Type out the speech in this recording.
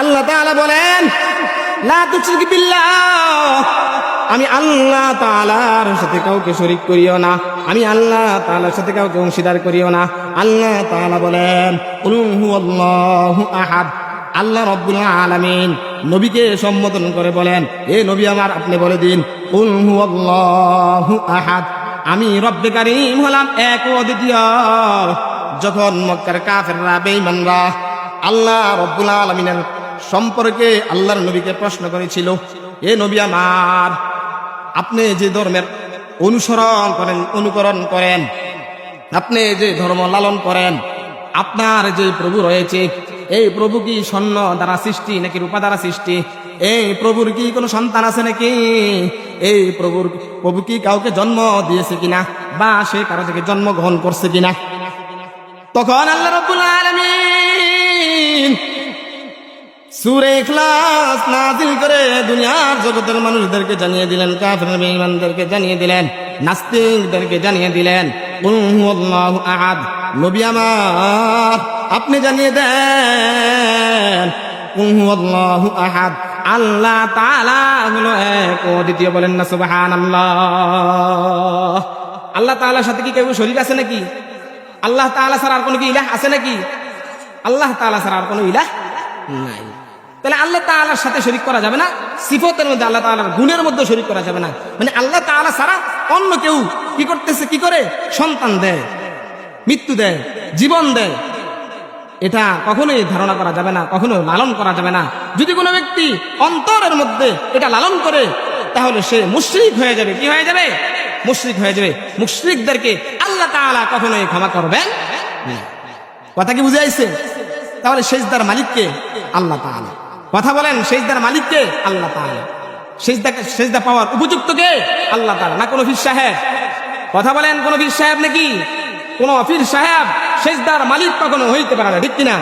আল্লাহ তাআলা বলেন, লা তুশরিক বিল্লাহ, আমি আল্লাহ তাআলার সাথে কাউকে শরীক করিও না, আমি আল্লাহ তাআলার সাথে কাউকে অংশীদার করিও না। আল্লাহ তাআলা বলেন, কুল হুয়াল্লাহু আহাদ। আল্লাহ রাব্বুল আলামিন নবীকে সম্বোধন করে বলেন, এ নবী আমার, আপনি বলে দিন, কুল হুয়াল্লাহু আহাদ, আমি রব্বে কারীম হলাম এক ও অদ্বিতীয়। যখন মক্কার কাফেররা বেঈমানরা আল্লাহ রাব্বুল আলামিনের সম্পর্কে আল্লাহর নবীকে প্রশ্ন করেছিল, এ নবী আমার, আপনি যে ধর্মের অনুকরণ করেন, আপনি যে ধর্ম লালন করেন, আপনার যে প্রভু রয়েছে, এই প্রভু কি স্বর্ণ দ্বারা সৃষ্টি নাকি রূপা দ্বারা সৃষ্টি? এই প্রভুর কি কোনো সন্তান আছে নাকি? এই প্রভু কি কাউকে জন্ম দিয়েছে কিনা, বা সে কারো থেকে জন্মগ্রহণ করছে কিনা? তখন আল্লাহ রাব্বুল আলামিন সূরা ইখলাস নাযিল করে দুনিয়ার জগতের মানুষদেরকে জানিয়ে দিলেন, কাফির বেঈমানদেরকে জানিয়ে দিলেন, নাস্তিকদেরকে জানিয়ে দিলেন, কুল হুয়াল্লাহু আহাদ। নবী আমার, আপনি জানিয়ে দেন, কুল হুয়াল্লাহু আহাদ, আল্লাহ তাআলা হলো এক ও দ্বিতীয়। বলেন না সুবহানাল্লাহ। আল্লাহ তাআলার সাথে কি কেউ শরীক আছে নাকি? আল্লাহ তাআলা ছাড়া আর কোনো কি ইলাহ আছে নাকি? আল্লাহ তাআলা ছাড়া আর কোনো ইলাহ নাই। তাহলে আল্লাহ তাআলার সাথে শরীক করা যাবে না, সিফতের মধ্যে আল্লাহ তাআলার গুণের মধ্যে শরীক করা যাবে না। মানে আল্লাহ তাআলা ছাড়া অন্য কেউ কি করতেছে, কি করে? সন্তান দেয়, মৃত্যু দেয়, জীবন দেয়, এটা কখনোই ধারণা করা যাবে না, কখনো লালন করা যাবে না। যদি কোনো ব্যক্তি অন্তরের মধ্যে এটা লালন করে, তাহলে সে মুশরিক হয়ে যাবে। কি হয়ে যাবে? মুশরিক হয়ে যাবে। মুশরিকদেরকে আল্লাহ তাআলা কখনোই ক্ষমা করবেন না। কথা কি বুঝে আইছে? তাহলে সেজদার মালিককে আল্লাহ তাআলা। কথা বলেন, সেজদার মালিককে আল্লাহ তাআলা। সেজদা পাওয়ার উপযুক্ত কে? আল্লাহ তাআলা, না কোনো পীর সাহেব। কথা বলেন, কোন পীর সাহেব নাকি? কোন পীর সাহেব সেজদার মালিক কখনো হইতে পারে না, ঠিক কিনা?